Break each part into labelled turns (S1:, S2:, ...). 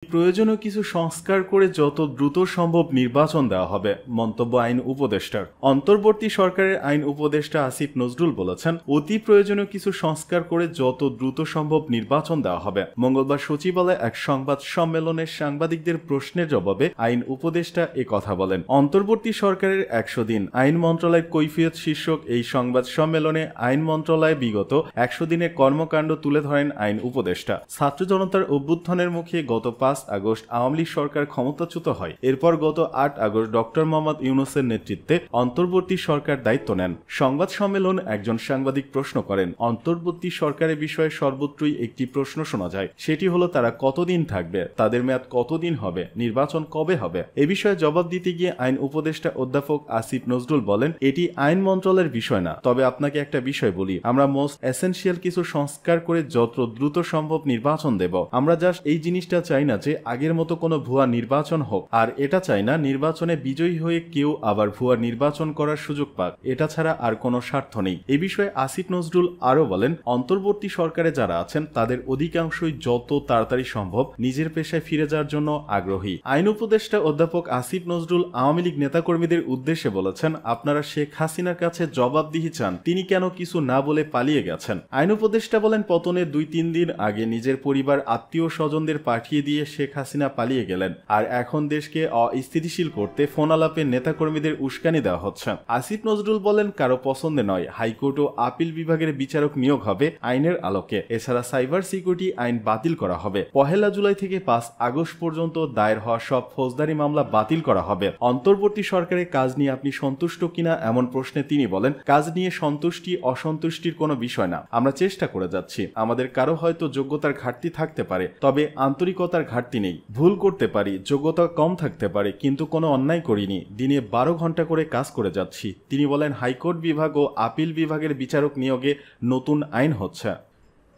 S1: প্রয়োজনীয় কিছু সংস্কার করে যত দ্রুত সম্ভব নির্বাচন দেওয়া হবে, মন্তব্য আইন উপদেষ্টার। অন্তর্বর্তী সরকারের আইন উপদেষ্টা আসিফ নজরুল বলেছেন, অতি প্রয়োজনীয় কিছু সংস্কার করে যত দ্রুত সম্ভব নির্বাচন দেওয়া হবে। মঙ্গলবার সচিবালয়ে এক সংবাদ সম্মেলনে সাংবাদিকদের প্রশ্নের জবাবে আইন উপদেষ্টা এ কথা বলেন। অন্তর্বর্তী সরকারের 100 দিন আইন মন্ত্রণালয়ের কৈফিয়ত শীর্ষক এই সংবাদ সম্মেলনে আইন মন্ত্রণালয় বিগত 100 দিনের কর্মকাণ্ড তুলে ধরেন আইন উপদেষ্টা। ছাত্র জনতার অভ্যুত্থানের মুখে গত 5 আগস্ট আওয়ামী লীগ সরকার ক্ষমতাচ্যুত হয়। এরপর গত 8 আগস্ট ডক্টর মোহাম্মদ ইউনূসের নেতৃত্বে অন্তর্বর্তী সরকার দায়িত্ব নেন। সংবাদ সম্মেলন একজন সাংবাদিক প্রশ্ন করেন, অন্তর্বর্তী সরকারের বিষয়ে সর্বত্রই একটি প্রশ্ন শোনা যায়, সেটি হলো তারা কতদিন থাকবে, তাদের মেয়াদ কতদিন হবে, নির্বাচন কবে হবে। এ বিষয়ে জবাব দিতে গিয়ে আইন উপদেষ্টা অধ্যাপক আসিফ নজরুল বলেন, এটি আইন মন্ত্রণালয়ের বিষয় না, তবে আপনাকে একটা বিষয় বলি, আমরা মোস্ট এসেনশিয়াল কিছু সংস্কার করে যত দ্রুত সম্ভব নির্বাচন দেব। আমরা জাস্ট এই জিনিসটা চাই না যে আগের মতো কোনো ভুয়া নির্বাচন হোক, আর এটা চাই না নির্বাচনে বিজয়ী হয়ে কেউ আবার ভুয়া নির্বাচন করার সুযোগ পাক। এটা ছাড়া আর কোনো স্বার্থ নেই। এ বিষয়ে আসিফ নজরুল আরো বলেন, অন্তর্বর্তী সরকারে যারা আছেন তাদের অধিকাংশই যত তাড়াতাড়ি সম্ভব নিজের পেশায় ফিরে যাওয়ার জন্য আগ্রহী। আইন উপদেষ্টা অধ্যাপক আসিফ নজরুল আওয়ামী লীগ নেতাকর্মীদের উদ্দেশ্যে বলেছেন, আপনারা শেখ হাসিনার কাছে জবাবদিহি চান, তিনি কেন কিছু না বলে পালিয়ে গেছেন। আইন উপদেষ্টা বলেন, পতনের 2-3 দিন আগে নিজের পরিবার আত্মীয় স্বজনদের পাঠিয়ে দিয়ে শেখ হাসিনা পালিয়ে গেলেন, আর এখন দেশকে অস্থিতিশীল করতে ফোন আলাপে নেতাকর্মীদের উস্কানি দেওয়া হচ্ছে। আসিফ নজরুল বলেন, কারো পছন্দে নয়, হাইকোর্ট ও আপিল বিভাগের বিচারক নিয়োগ হবে আইনের আলোকে। এছাড়া সাইবার সিকিউরিটি আইন বাতিল করা হবে। 1 জুলাই থেকে 5 আগস্ট পর্যন্ত দায়ের হওয়া সব ফৌজদারি মামলা বাতিল করা হবে। অন্তর্বর্তী সরকারের কাজ নিয়ে আপনি সন্তুষ্ট কিনা এমন প্রশ্নে তিনি বলেন, কাজ নিয়ে সন্তুষ্টি অসন্তুষ্টির কোনো বিষয় না, আমরা চেষ্টা করে যাচ্ছি। আমাদের কারো হয়তো যোগ্যতার ঘাটতি থাকতে পারে, তবে আন্তরিকতার ঘাটতি নেই। ভুল করতে পারি, যোগ্যতা কম থাকতে পারে, কিন্তু কোনো অন্যায় করিনি। দিনে 12 ঘন্টা করে কাজ করে যাচ্ছি। তিনি বলেন, হাইকোর্ট বিভাগ ও আপিল বিভাগের বিচারক নিয়োগে নতুন আইন হচ্ছে।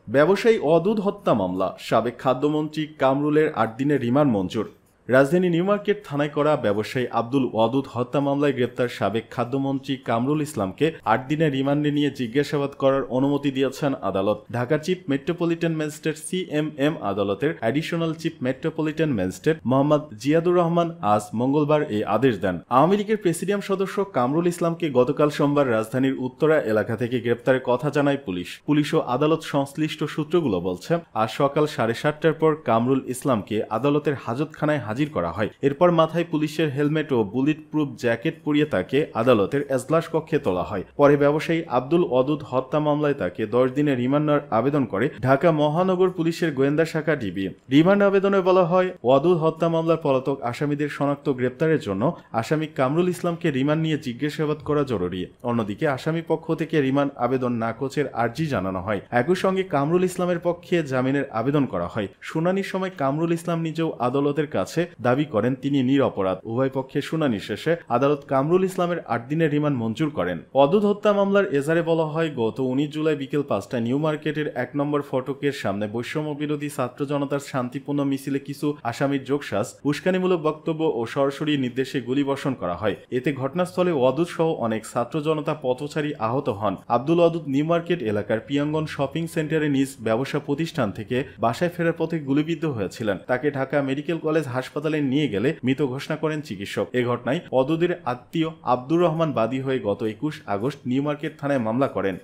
S1: ব্যবসায়ী অদূত হত্যা মামলা, সাবেক খাদ্যমন্ত্রী কামরুলের 8 দিনের রিমান্ড মঞ্জুর। রাজধানী নিউ মার্কেট থানায় করা ব্যবসায়ী আব্দুল ওয়াদুদ হত্যা মামলায় গ্রেপ্তার সাবেক খাদ্যমন্ত্রী কামরুল ইসলামকে 8 দিনের রিমান্ডে নিয়ে জিজ্ঞাসাবাদ করার অনুমতি দিয়েছেন আদালত। Dhaka chief metropolitan magistrate CMM আদালতের additional chief metropolitan magistrate Mohammad Ziadur Rahman আজ মঙ্গলবার এই আদেশ দেন। আওয়ামী লীগের প্রেসিডিয়াম সদস্য কামরুল ইসলামকে গতকাল সোমবার রাজধানীর উত্তরা এলাকা থেকে গ্রেপ্তারের কথা জানায় পুলিশ ও আদালত সংশ্লিষ্ট সূত্রগুলো বলছে, আজ সকাল 7:30টার পর কামরুল ইসলামকে আদালতের হাজতখানায় হাজির করা হয়। এরপর মাথায় পুলিশের হেলমেট ও বুলেট প্রুফ জ্যাকেট পরিয়ে তাকে আদালতের এজলাস কক্ষে তোলা হয়। পরে ব্যবসায়ী আব্দুল ওয়াদুদ হত্যা মামলায় তাকে 10 দিনের রিমান্ডের আবেদন করে ঢাকা মহানগর পুলিশের গোয়েন্দা শাখা ডিবি। রিমান্ড আবেদনে বলা হয়, ওয়াদুদ হত্যা মামলার পলাতক আসামিদের শনাক্ত গ্রেপ্তারের জন্য আসামি কামরুল ইসলামকে রিমান্ড নিয়ে জিজ্ঞাসাবাদ করা জরুরি। অন্যদিকে আসামি পক্ষ থেকে রিমান্ড আবেদন নাকচের আর্জি জানানো হয়। একই সঙ্গে কামরুল ইসলামের পক্ষে জামিনের আবেদন করা হয়। শুনানির সময় কামরুল ইসলাম নিজেও আদালতের কাছে দাবি করেন তিনি নিরপরাধ। উভয় পক্ষের শুনানি শেষে আদালত কামরুল ইসলামের 8 দিনের রিমান্ড মঞ্জুর করেন। অদূত হত্যা মামলার এজারে বলা হয়, গত 19 জুলাই বিকেল 5টায় নিউ মার্কেটের 1 নম্বর ফটকের সামনে বৈষম্য বিরোধী ছাত্র জনতার শান্তিপূর্ণ মিছিলে কিছু আসামির যোগসাজ, উস্কানিমূলক বক্তব্য ও সরাসরি নির্দেশে গুলিবর্ষণ করা হয়। এতে ঘটনাস্থলে ওয়াদুদ সহ অনেক ছাত্র জনতা পথচারী আহত হন। আব্দুল ওয়াদুদ নিউ মার্কেট এলাকার পিয়াঙ্গন শপিং সেন্টারে নিজ ব্যবসা প্রতিষ্ঠান থেকে বাসায় ফেরার পথে গুলিবিদ্ধ হয়েছিলেন। তাকে ঢাকা মেডিকেল কলেজ হাসপাতালে নিয়ে গেলে মৃত ঘোষণা করেন চিকিৎসক। এ ঘটনায় ওয়াদুদের আত্মীয় আব্দুর রহমান বাদী হয়ে গত 21 আগস্ট নিউ মার্কেট থানায় মামলা করেন।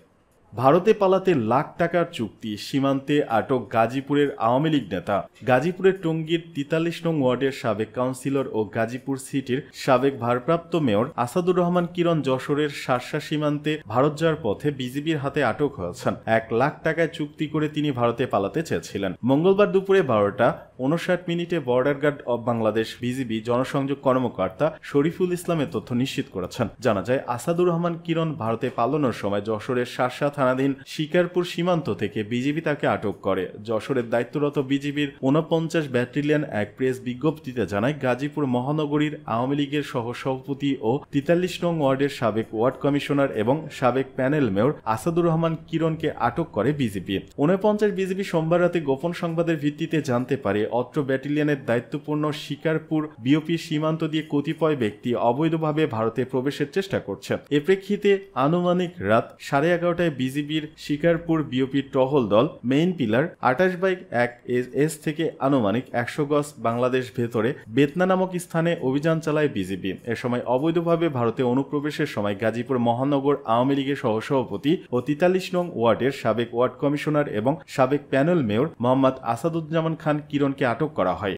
S1: ভারতে পালাতে লাখ টাকার চুক্তি, সীমান্তে আটক গাজীপুরের আওয়ামী লীগ নেতা। গাজীপুরের টঙ্গীর 43 নং ওয়ার্ডের সাবেক কাউন্সিলর ও গাজীপুর সিটির সাবেক ভারপ্রাপ্ত মেয়র আসাদুর রহমান কিরণ যশোরের শার্শা সীমান্তে ভারত যাওয়ার পথে বিজিবির হাতে আটক হয়েছেন। 1 লাখ টাকায় চুক্তি করে তিনি ভারতে পালাতে চেয়েছিলেন। মঙ্গলবার দুপুরে 12:59 border guard of Bangladesh BGB জনসংযোগ কর্মকর্তা শরীফুল ইসলামের তথ্য নিশ্চিত করেছেন। জানা যায়, আসাদুর রহমান কিরণ ভারতে পালানোর সময় যশোরের শার্শা থানাধীন শিকারপুর সীমান্ত থেকে বিজিবি তাকে আটক করে। যশোরের দায়িত্বরত বিজিবির 49 ব্যাটালিয়ন এক প্রেস বিজ্ঞপ্তিতে জানায়, গাজীপুর মহানগরীর আওয়ামী লীগের সহসভাপতি ও 43 নং ওয়ার্ডের সাবেক ওয়ার্ড কমিশনার এবং সাবেক প্যানেল মেয়র আসাদুর রহমান কিরণকে আটক করে বিজিবি। 49 বিজিবি সোমবার রাতে গোপন সংবাদের ভিত্তিতে জানতে পারে, অত্র ব্যাটালিয়নের দায়িত্বপূর্ণ শিকারপুর বিওপি সীমান্ত দিয়ে কতিপয় ব্যক্তি অবৈধভাবে ভারতে প্রবেশের চেষ্টা করছে। এ প্রেক্ষিতে আনুমানিক রাত 11:30টায় বিজিবির শিকারপুর বিওপির টহল দল মেইন পিলার 28/1 থেকে আনুমানিক 100 গজ বাংলাদেশ ভেতরে বেতনা নামক স্থানে অভিযান চালায় বিজিবি। এ সময় অবৈধভাবে ভারতে অনুপ্রবেশের সময় গাজীপুর মহানগর আওয়ামী লীগের সহসভাপতি ও 43 নং ওয়ার্ডের সাবেক ওয়ার্ড কমিশনার এবং সাবেক প্যানেল মেয়র মোহাম্মদ আসাদুজ্জামান খান কিরণকে আটক করা হয়।